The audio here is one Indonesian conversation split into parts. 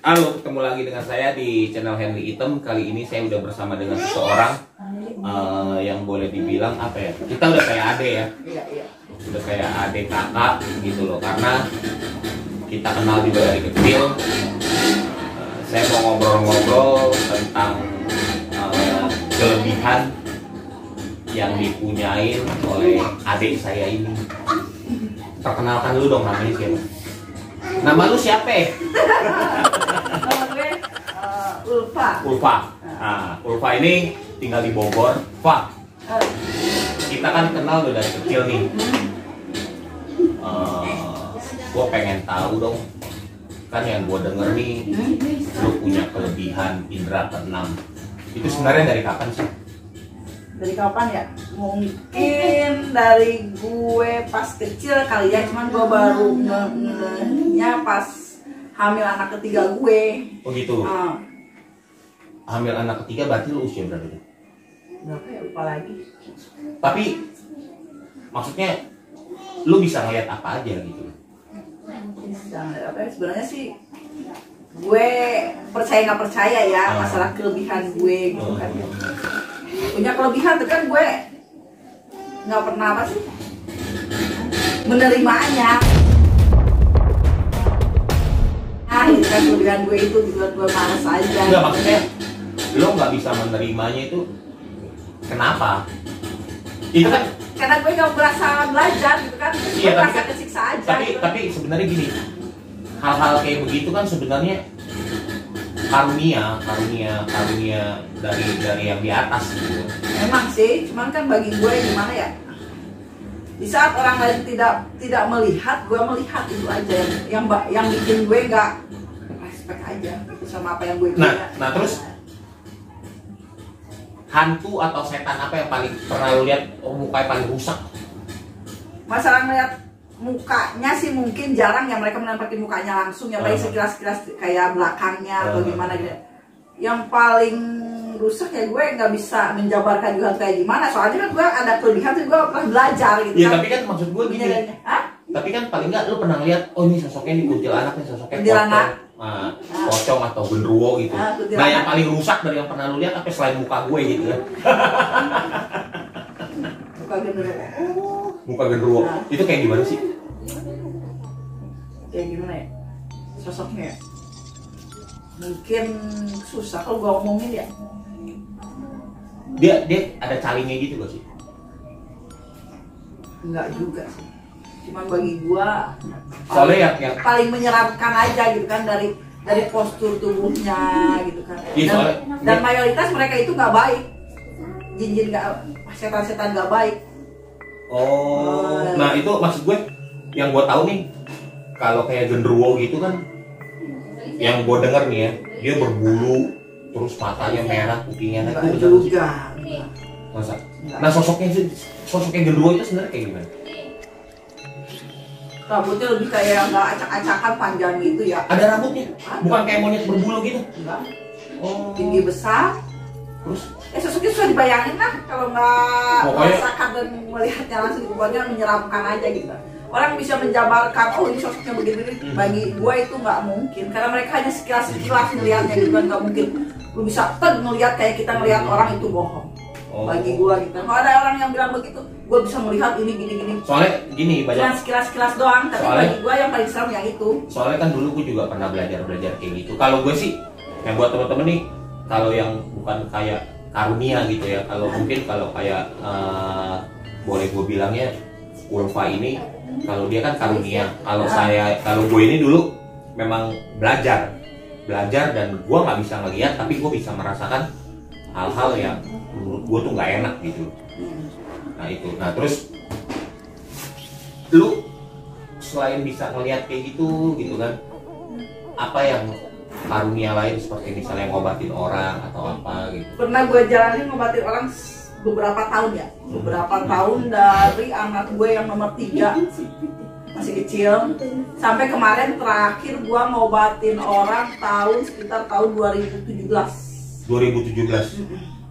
Halo, ketemu lagi dengan saya di channel Henry Item. Kali ini saya udah bersama dengan seseorang yang boleh dibilang apa ya? Kita udah kayak ade ya. Iya. Udah kayak ade kakak gitu loh, karena kita kenal juga dari kecil. Saya mau ngobrol-ngobrol tentang kelebihan yang dipunyain oleh adik saya ini. Perkenalkan lu dong, namanya siapa? Nama lu siapa? Nama gue Ulfa. Ulfa. Nah, Ulfa ini tinggal di Bogor. Fa, kita kan kenal udah dari kecil nih. Gue pengen tahu dong, kan yang gue denger nih, lu punya kelebihan indera keenam. Itu sebenarnya dari kapan sih? Dari kapan ya? Mungkin dari gue pas kecil kali ya, cuman gue baru ngehnya pas hamil anak ketiga gue. Oh gitu. Hamil anak ketiga berarti lu usia berapa tuh? Berapa ya, lupa lagi. Tapi maksudnya lu bisa ngeliat apa aja gitu? Bisa ngeliat apa ya? Sebenarnya sih gue percaya nggak percaya ya masalah kelebihan gue gitu kan. Punya kelebihan tuh kan gue nggak pernah apa sih menerimanya. Itu kan kelebihan gue itu dibuat gue males aja. Enggak, maksudnya lo nggak bisa menerimanya itu kenapa? Itu kan karena gue nggak berasa belajar gitu kan. Iya, Gue merasa kan, kesiksa aja. tapi sebenarnya gini, hal-hal kayak begitu kan sebenarnya karunia dari yang di atas gitu. Emang sih, cuman kan bagi gue gimana ya? Di saat orang lain tidak melihat, gue melihat, itu aja yang bikin gue nggak respect aja gitu sama apa yang gue punya. Nah terus hantu atau setan apa yang paling pernah lo lihat mukanya paling rusak? Masalah ngeliat mukanya sih mungkin jarang ya, mereka menampilkan mukanya langsung ya, paling sekilas-sekilas kayak belakangnya atau gimana gitu. Yang paling rusak ya gue nggak bisa menjabarkan juga kayak gimana, soalnya kan gue ada kelebihan tuh, gue pernah belajar gitu. Iya, kan. tapi kan maksud gue gini. Tapi kan paling nggak lo pernah lihat, oh ini sosoknya di kuntilanak, nih sosoknya kuntilanak, pocong atau genderuwo gitu. Nah yang paling rusak dari yang pernah lo lihat apa selain muka gue gitu kan? Muka genderuwo. Muka genderuwo. Itu kayak gimana sih? Kayak gimana ya sosoknya ya? Mungkin susah kalau gue ngomongin ya. Dia ada calingnya gitu loh sih? Enggak juga sih, cuman bagi gue soalnya yang paling menyeramkan aja gitu kan, dari postur tubuhnya gitu kan. Dan mayoritas mereka itu nggak baik, jin nggak, setan nggak baik. Nah itu maksud gue, yang gue tahu nih, kalau kayak genderuwo gitu kan, yang gue denger nih ya, dia berbulu, terus matanya merah, kupingnya Enggak itu juga. Masa? Nah sosoknya genderuwo itu sebenarnya kayak gimana? Rambutnya lebih kayak nggak acak-acakan, panjang gitu ya. Ada rambutnya? Bukan kayak monyet berbulu gitu? Enggak. Tinggi besar. Terus? Sosoknya susah dibayangin lah kalau nggak Pokoknya merasakan dan melihatnya langsung, pokoknya menyeramkan aja gitu. Orang bisa menjabarkan, oh ini sosoknya begini, bagi gua itu nggak mungkin, karena mereka hanya sekilas ngelihatnya gitu kan, nggak mungkin lu bisa ngelihat kayak kita ngelihat orang, itu bohong. Bagi gua gitu. Kalau ada orang yang bilang begitu, gua bisa melihat ini gini. Soalnya gini, banyak sekilas doang, tapi bagi gua yang paling serem yang itu. Soalnya kan dulu gua juga pernah belajar kayak gitu. Kalau gue sih, yang buat temen-temen nih, kalau yang bukan kayak karunia gitu ya, kalau mungkin kalau kayak boleh gue bilangnya Ulfa ini, kalau dia kan karunia. Kalau gue ini dulu memang belajar dan gue nggak bisa ngelihat, tapi gue bisa merasakan hal-hal yang menurut gue tuh nggak enak gitu. Nah itu, nah terus lu selain bisa ngelihat kayak gitu kan, apa yang karunia lain seperti misalnya ngobatin orang atau apa gitu? Pernah gue jalanin ngobatin orang beberapa tahun ya, beberapa tahun, dari anak gue yang nomor 3 masih kecil sampai kemarin terakhir gue ngobatin orang sekitar tahun 2017.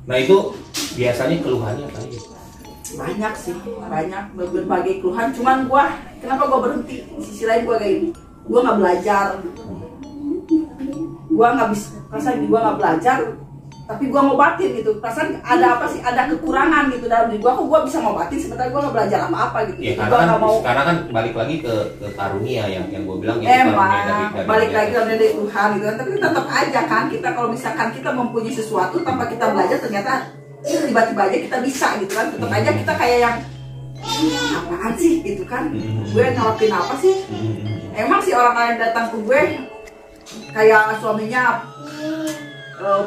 Nah itu biasanya keluhannya apa ya? Banyak sih, banyak berbagai keluhan. Cuman kenapa gue berhenti? Di sisi lain gue kayak gini, gue nggak belajar. gue nggak bisa, perasaan gue nggak belajar, tapi gue ngobatin gitu. Perasaan ada apa sih, ada kekurangan gitu dalam diri gue, kok gue bisa ngobatin sementara gue nggak belajar apa-apa gitu. Ya, Jadi gue nggak mau. karena kan balik lagi ke karunia yang gue bilang itu Emang karunia balik lagi dari Tuhan gitu kan. Tapi tetap aja kan kita kalau misalkan kita mempunyai sesuatu tanpa kita belajar, ternyata tiba-tiba aja kita bisa gitu kan. Tetap aja kita kayak yang apaan sih gitu kan, gue nyelapin apa sih. Emang sih orang-orang yang datang ke gue kayak suaminya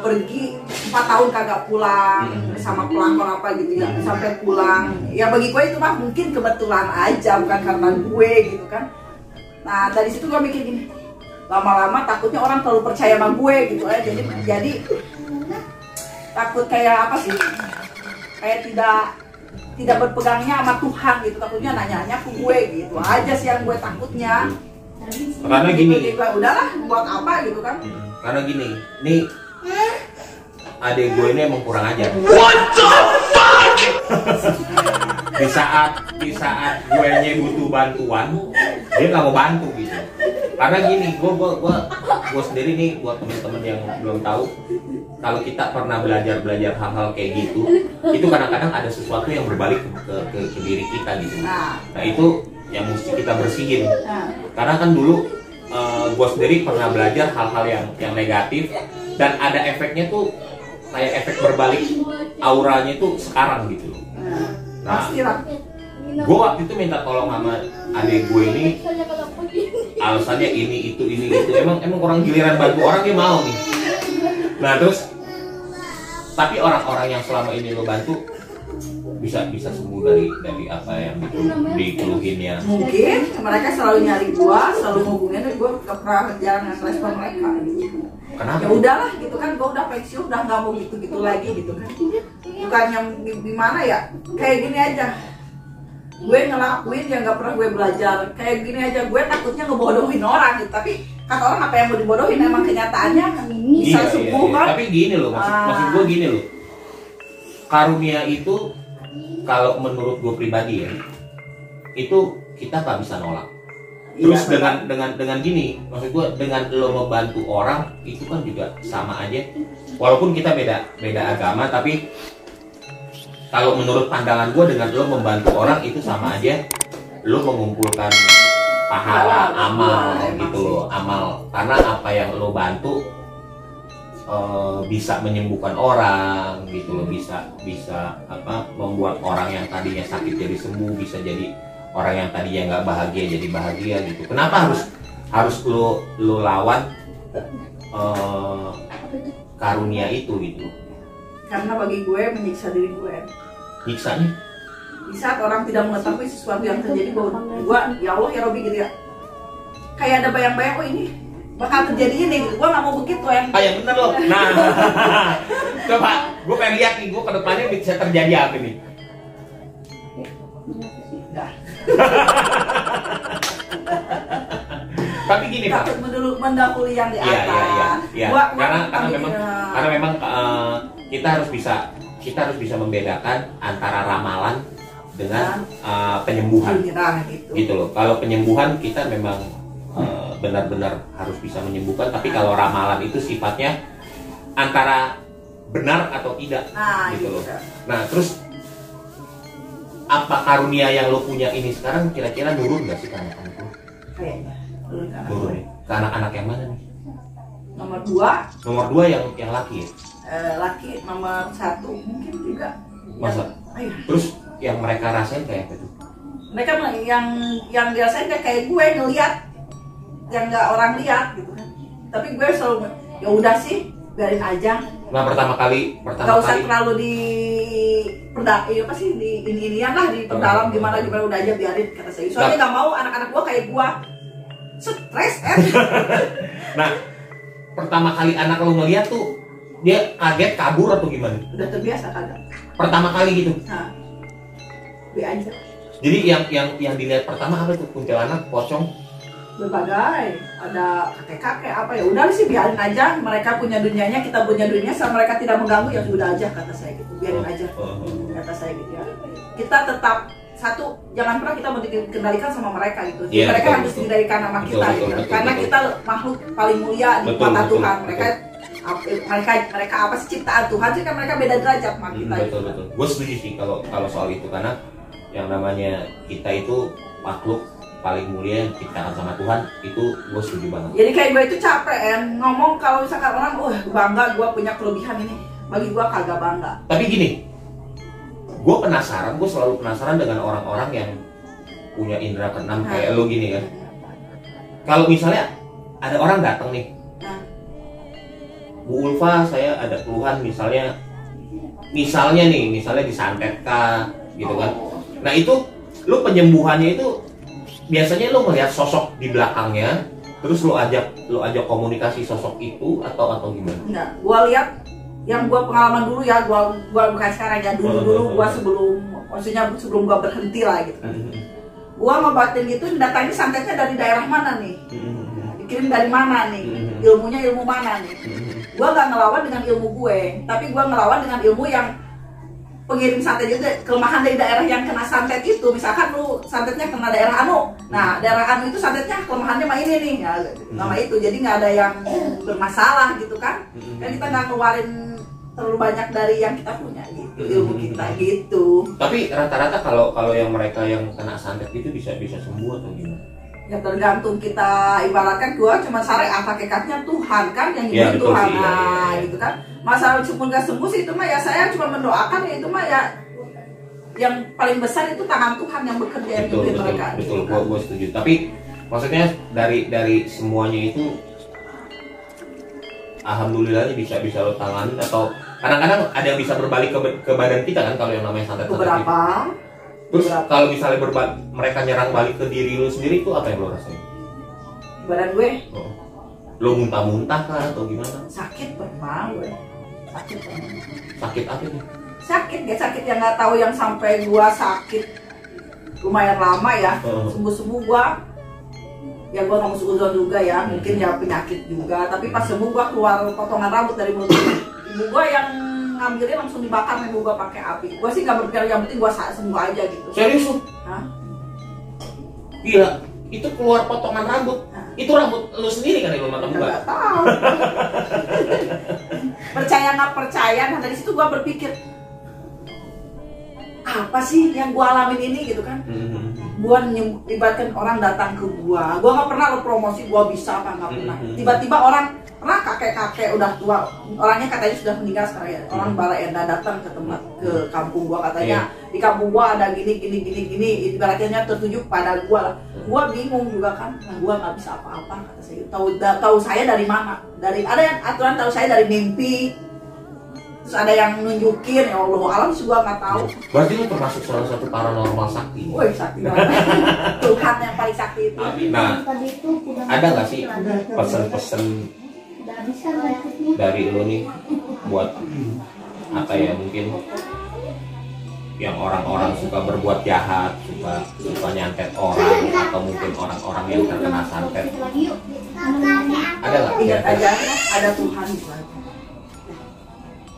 pergi 4 tahun kagak pulang sama pelakor apa gitu ya, sampai pulang ya, bagi gue itu mah mungkin kebetulan aja, bukan karena gue gitu kan. Nah dari situ gue mikir gini, lama-lama takutnya orang terlalu percaya sama gue gitu ya, jadi takut kayak apa sih, kayak tidak berpegangnya sama Tuhan gitu, takutnya nanya-nanya ke gue gitu aja sih yang gue takutnya. Karena gini, udahlah buat apa gitu kan. Karena gini, nih adik gue ini emang kurang ajar. What the fuck? di saat gue butuh bantuan, dia nggak mau bantu gitu. Karena gini, gue sendiri nih, buat temen-temen yang belum tahu, kalau kita pernah belajar hal-hal kayak gitu, itu kadang-kadang ada sesuatu yang berbalik ke diri kita gitu. Nah itu yang mesti kita bersihin. Karena kan dulu gue sendiri pernah belajar hal-hal yang negatif, dan ada efeknya tuh kayak efek berbalik auranya tuh sekarang gitu loh. Nah, gue waktu itu minta tolong sama adik gue ini, alasannya ini itu emang orang giliran bantu orang dia mau nih. Nah terus, tapi orang-orang yang selama ini lo bantu bisa sembuh dari apa yang dikeluhinnya. Mungkin mereka selalu nyari gua, selalu ngubungin, gua gak pernah jarang nge-respon mereka gitu. Kenapa? Ya udahlah gitu kan, gua udah pensiun, udah nggak mau gitu lagi gitu kan. Bukan yang gimana ya, kayak gini aja. Gue ngelakuin yang nggak pernah gue belajar, kayak gini aja. Gue takutnya ngebodohin orang gitu, tapi kata orang apa yang mau dibodohin, emang kenyataannya bisa sembuh kan. Tapi gini loh, maksud gue gini loh, karunia itu kalau menurut gue pribadi ya, itu kita nggak bisa nolak. Terus dengan gini, maksud gue dengan lo membantu orang itu kan juga sama aja, walaupun kita beda agama, tapi kalau menurut pandangan gue dengan lo membantu orang itu sama aja lo mengumpulkan pahala, amal gitu loh, amal. Karena apa yang lo bantu bisa menyembuhkan orang gitu loh, bisa apa, membuat orang yang tadinya sakit jadi sembuh, bisa jadi orang yang tadinya nggak bahagia jadi bahagia gitu. Kenapa harus lo lawan karunia itu gitu? Karena bagi gue menyiksa diri gue. Nyiksanya? Di saat orang tidak mengetahui sesuatu yang terjadi, bahwa gue, ya Allah ya Robi gitu ya, kayak ada bayang-bayang, oh ini bakal terjadi ini gitu. Gue gak mau begitu yang yang bener loh. Nah coba gue pengen lihat nih, gue kedepannya bisa terjadi apa nih. Dah. Tapi gini Pak, takut mendahului yang di atas. Iya. Karena memang kita harus bisa membedakan antara ramalan dengan penyembuhan. Gitu loh. Kalau penyembuhan kita memang benar-benar harus bisa menyembuhkan, tapi kalau ramalan itu sifatnya antara benar atau tidak, gitu loh. Nah terus, apa karunia yang lo punya ini sekarang kira-kira nurun nggak sih ke anak-anak lo? Kayaknya Nurun. Ke anak-anak yang mana nih? Nomor 2 yang laki ya? Laki, nomor 1 mungkin juga. Masa? Terus yang mereka rasain kayak apa tuh? Mereka yang dirasain kayak gue ngeliat yang nggak orang lihat gitu kan. Tapi gue selalu ya udah sih, biarin aja. Nah pertama kali nggak usah terlalu di apa sih, di ini-inian lah, di perdalam gimana udah aja biarin, kata saya. Soalnya nggak mau anak-anak gue kayak gue stres Nah pertama kali anak lo ngeliat tuh dia kaget, kabur atau gimana? Udah terbiasa kadang. Pertama kali gitu. Nah, biar aja. Jadi yang dilihat pertama apa tuh? Kuntilanak, pocong? Berbagai, ada kakek-kakek apa, ya udah sih biarin aja, mereka punya dunianya, kita punya dunia, sama mereka tidak mengganggu, ya sudah aja, kata saya gitu, biarin aja, kata saya gitu ya. Kita tetap satu, jangan pernah kita mau dikendalikan sama mereka gitu. Iya, Mereka betul, harus betul. dikendalikan sama Betul, kita betul, gitu. betul, Karena betul. kita makhluk paling mulia di Betul, mata betul, Tuhan. betul. Mereka apa sih ciptaan Tuhan sih, kan mereka beda derajat sama kita. Betul betul. Gue setuju sih kalau soal itu, karena yang namanya kita itu makhluk paling mulia yang diciptakan sama Tuhan, itu gue setuju banget. Jadi kayak gue itu capek ngomong kalau misalkan orang, bangga gue punya kelebihan ini. Bagi gue kagak bangga. Tapi gini, gue selalu penasaran dengan orang-orang yang punya indera keenam kayak lo gini kan. Kalau misalnya ada orang datang nih, Bu Ulfa, saya ada keluhan misalnya disantet kah gitu kan. Nah itu lu penyembuhannya itu biasanya lu melihat sosok di belakangnya, terus lu ajak komunikasi sosok itu atau gimana? Enggak, gua lihat yang gua pengalaman dulu ya, gua bukan sekarang ya, dulu gua sebelum gua berhenti lah gitu kan. Gua ngobatin gitu, datangnya santetnya dari daerah mana nih? Dikirim dari mana nih? Ilmunya ilmu mana nih? Gua nggak ngelawan dengan ilmu gue, tapi gua ngelawan dengan ilmu yang pengirim santet itu, kelemahan dari daerah yang kena santet itu. Misalkan lu santetnya kena daerah anu, nah daerah anu itu santetnya kelemahannya mah ini nih ya, nama itu. Jadi nggak ada yang bermasalah gitu kan. Dan kita nggak ngeluarin terlalu banyak dari yang kita punya gitu, ilmu kita gitu. Tapi rata-rata kalau yang mereka yang kena santet itu bisa sembuh atau gimana? Ya tergantung kita, ibaratkan gua cuma syariat, hakikatnya Tuhan kan yang Ya, nyembuhin Tuhan. sih, Nah, ya. gitu kan. Masalah sembuh nggak sembuh sih itu mah ya saya cuma mendoakan, ya itu mah ya yang paling besar itu tangan Tuhan yang bekerja yang nyembuhin mereka. Betul, gitu kan. gue setuju. Tapi maksudnya dari semuanya itu, alhamdulillahnya bisa lo tanganin, atau kadang-kadang ada yang bisa berbalik ke badan kita kan kalau yang namanya santet. Beberapa. Terus kalau misalnya mereka nyerang balik ke diri lo sendiri, itu apa yang lo rasain? Badan gue Lo muntah-muntah kah atau gimana? sakit pernah gue. Sakit pernah. Sakit apa nih? Sakit yang nggak tahu, yang sampai gua sakit lumayan lama ya. Sembuh gua ya, gua nggak mau uzon juga ya, mungkin ya penyakit juga. Tapi pas sembuh gua keluar potongan rambut dari mulut. Ibu gua yang ngambilnya langsung dibakar, ibu gua pakai api. Gua sih nggak berpikir, yang penting gua sembuh aja gitu. Serius lo? Hah? Gila, itu keluar potongan rambut. Itu rambut lo sendiri kan yang lo makan juga? Nggak tahu. Percaya nggak percaya, nah dari situ gua berpikir, apa sih yang gua alamin ini gitu kan. Gua ibaratkan orang datang ke gua nggak pernah lo promosi gua bisa apa, nggak pernah. Tiba-tiba orang pernah kakek udah tua, orangnya katanya sudah meninggal sekarang ya, orang Balaenda datang ke tempat, ke kampung gua, katanya di kampung gua ada gini, ibaratnya tertuju pada gua lah. Gua bingung juga kan, nah gua nggak bisa apa-apa, kata saya. Tahu saya dari mana? Ada yang aturan tahu saya dari mimpi, terus ada yang nunjukin, ya Allah alam sih gua nggak tahu. Berarti lo termasuk salah satu paranormal sakti. Woi sakti banget. Tuhan yang paling sakti itu. Nah, ada nggak sih pesan-pesan dari lo nih buat apa ya, mungkin yang orang-orang suka berbuat jahat, suka nyantet orang, atau mungkin orang-orang yang terkena santet? Ada nggak? Ingat aja, ada Tuhan juga.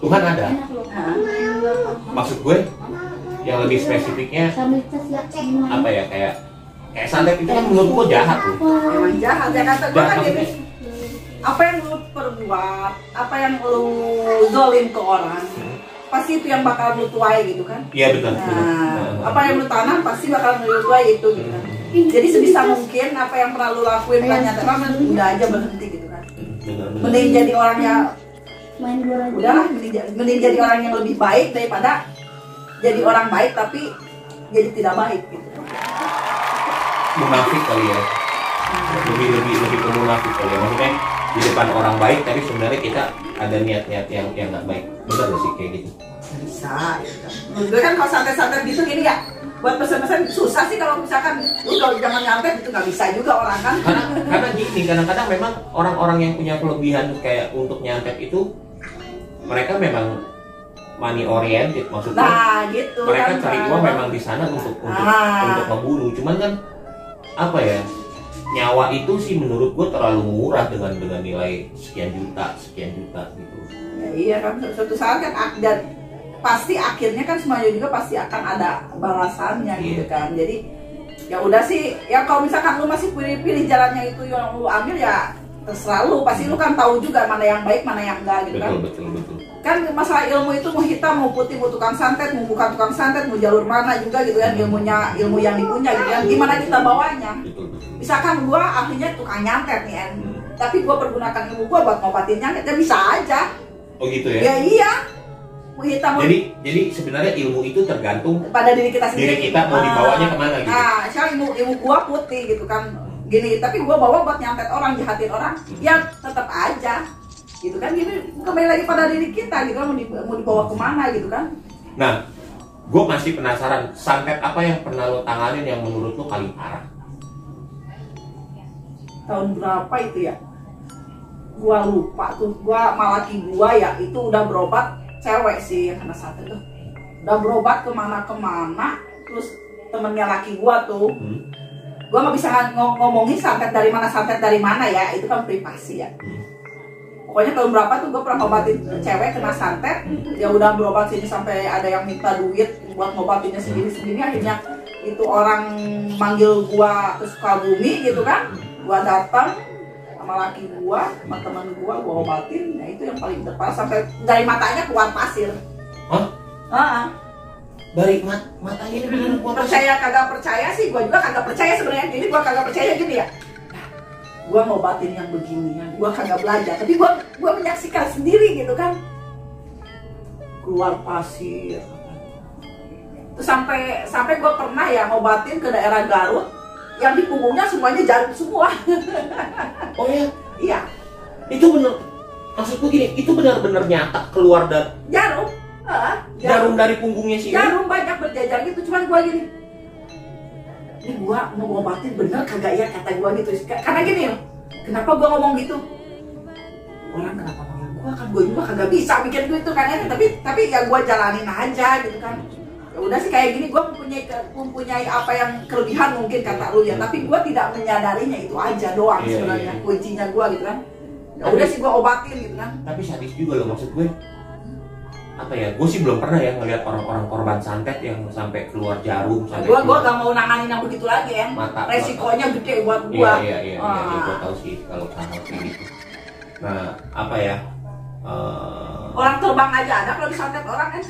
Tuhan ada. Nah, Maksud gue yang lebih spesifiknya apa ya, kayak santet itu kan menurut gue jahat loh. emang jahat ya, kata gue Jahat kan maksudnya? gini. Apa yang lu perbuat, apa yang lu zolim ke orang, pasti itu yang bakal lu tuai gitu kan. Iya betul. Nah, apa yang lu tanam pasti bakal lu tuai itu gitu kan. Jadi sebisa mungkin apa yang pernah lu lakuin banyak orang, udah aja berhenti gitu kan. Mending jadi orang yang udahlah, mending jadi orang yang lebih baik daripada jadi orang baik tapi jadi tidak baik gitu. Munafik kali ya. Lebih ke munafik kali ya. Maksudnya di depan orang baik tapi sebenarnya kita ada niat-niat yang nggak baik. Benar nggak sih kayak gitu? Bisa gitu kan. Menurut gue kan kalau santet-santet gitu gini ya, buat pesan-pesan susah sih kalau misalkan lu jangan nyantet itu, nggak bisa juga orang kan. Karena gini, kadang-kadang memang orang-orang yang punya kelebihan kayak untuk nyantet itu, mereka memang money oriented, maksudnya Nah gitu mereka kan, cari uang memang di sana untuk membunuh. Cuman kan apa ya, nyawa itu sih menurut gue terlalu murah dengan nilai sekian juta gitu. Ya, iya kan suatu saat kan pasti akhirnya kan semuanya juga pasti akan ada balasannya gitu kan. Jadi ya udah sih, ya kalau misalkan lu masih pilih jalannya itu yang lu ambil ya terserah lu, pasti lu kan tahu juga mana yang baik mana yang enggak gitu kan. Betul. Kan masalah ilmu itu mau hitam mau putih, mau tukang santet mau bukan tukang santet, mau jalur mana juga gitu kan, ilmu yang dipunya gitu kan, gimana kita bawanya. Misalkan gua ahlinya tukang nyantet nih kan, tapi gua pergunakan ilmu gua buat ngobatin nyantet, ya bisa aja. Oh gitu ya? Ya iya. Mau hitam Jadi sebenarnya ilmu itu tergantung pada diri kita sendiri. Diri kita mau dibawanya kemana gitu. Nah, misalnya ilmu gua putih gitu kan, gini, tapi gua bawa buat nyantet orang, jahatin orang, ya tetap aja gitu kan. Gini kembali lagi pada diri kita gitu kan, mau dibawa kemana gitu kan. Nah, gue masih penasaran, santet apa yang pernah lo tanganin yang menurut lo paling parah? Tahun berapa itu ya? Gua lupa tuh. Gua malaki gua ya itu udah berobat, cewek sih yang kena santet tuh. Udah berobat kemana-kemana, terus temennya laki gua tuh. Gua nggak bisa ngomongin santet dari mana ya, itu kan privasi ya. Pokoknya tahun berapa tuh gue pernah ngobatin cewek kena santet, ya udah berobat sini sampai ada yang minta duit buat ngobatinnya sendiri, akhirnya itu orang manggil gua ke Sukabumi gitu kan, gua datang sama laki gua, sama teman gua obatin, ya itu yang paling terparah sampai dari matanya keluar pasir. Hah? Dari matanya ini beneran keluar pasir? Percaya kagak percaya sih, gua juga kagak percaya sebenarnya. Jadi gua kagak percaya gini ya. Gua ngobatin yang beginian, gua kagak belajar, tapi gua menyaksikan sendiri gitu kan, keluar pasir. Terus sampai gua pernah ya ngobatin ke daerah Garut, yang di punggungnya semuanya jarum semua. Oh ya? Iya. Itu bener, maksudku gini, itu benar-benar nyata keluar dari jarum dari punggungnya sih. Jarum banyak berjajar gitu, cuman gua gini, ini gua mau ngobatin bener kagak ya kata gua gitu. Karena gini loh, kenapa gua ngomong gitu? Orang kenapa ngomong gua, kan gua juga kagak bisa bikin gitu kan ya, tapi ya gua jalanin aja gitu kan. Ya udah sih kayak gini, gua mempunyai apa yang kelebihan mungkin kata lu ya, tapi gua tidak menyadarinya, itu aja doang sebenarnya kuncinya gua gitu kan. Ya udah sih gua obatin gitu kan. Tapi sadis juga loh, maksud gue apa ya, gue sih belum pernah ya ngelihat orang-orang korban santet yang sampai keluar jarum sampai gua gak mau nanganin yang begitu lagi ya, resikonya gede buat gua. Iya, gue tahu sih kalau hal kayak gitu. Nah, apa ya, orang terbang aja ada kalau disantet orang kan.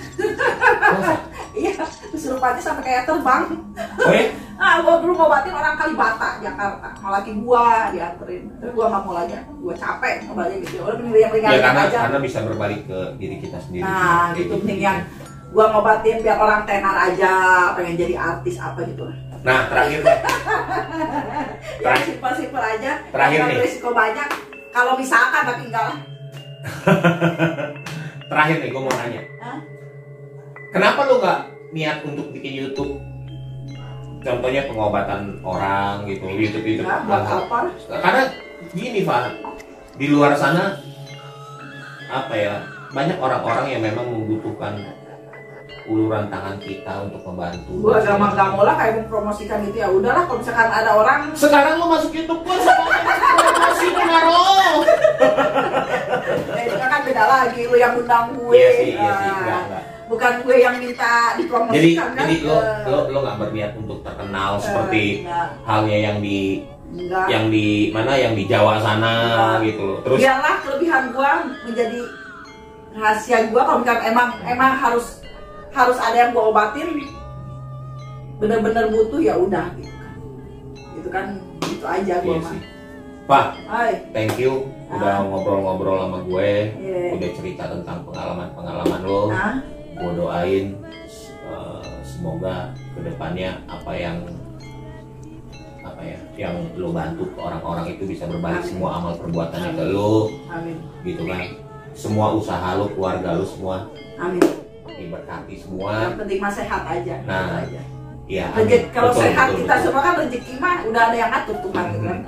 Iya, kesurupannya sampai kayak terbang. Oh ya? Gua dulu ngobatin orang Kalibata, Jakarta, malaki gua dianterin, tapi gua nggak mau lagi, gua capek ngobatin gitu. Udah mending yang ringan aja. Karena bisa berbalik ke diri kita sendiri. Nah, gitu mending yang gua ngobatin biar orang tenar aja, pengen jadi artis apa gitu. Nah, terakhir. Yang simpel-simpel aja. Terakhir nih. Risiko banyak. Kalau misalkan tapi enggak lah. Terakhir nih, gue mau nanya. Kenapa lo nggak niat untuk bikin YouTube? Contohnya pengobatan orang gitu, YouTube. Nah, buat apa? Karena gini, Pak, di luar sana apa ya, banyak orang-orang yang memang membutuhkan uluran tangan kita untuk membantu. Gue gak mau lah kayak mempromosikan gitu, ya udahlah kalau misalkan ada orang. Sekarang lo masuk YouTube pun sama promosi pengaruh. Itu kan beda lagi, lu yang undang gue. Iya sih, enggak. Bukan gue yang minta dipromosikan. Jadi lo nggak berniat untuk terkenal seperti halnya yang di mana, yang di Jawa sana gitu. Terus biarlah kelebihan gue menjadi rahasia gue. Kalau misalkan emang harus ada yang gue obatin, bener-bener butuh, ya udah gitu kan itu aja gue mah. Pak, hai, thank you udah ngobrol-ngobrol sama gue, udah cerita tentang pengalaman lo. Gue doain semoga kedepannya apa yang lo bantu ke orang-orang itu bisa berbalik. Amin. Semua amal perbuatannya ke lo. Amin. Gitu kan, semua usaha lo, keluarga lo semua. Amin. Diberkati semua. Yang penting mah sehat aja. Nah, iya. Kalau sehat betul, kita semua kan rezeki mah udah ada yang ngatur Tuhan gitu kan.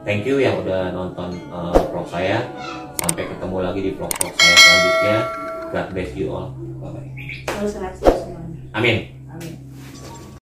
Thank you yang udah nonton vlog saya. Sampai ketemu lagi di vlog-vlog saya selanjutnya. God bless you all. Bye bye. Amin. Amin.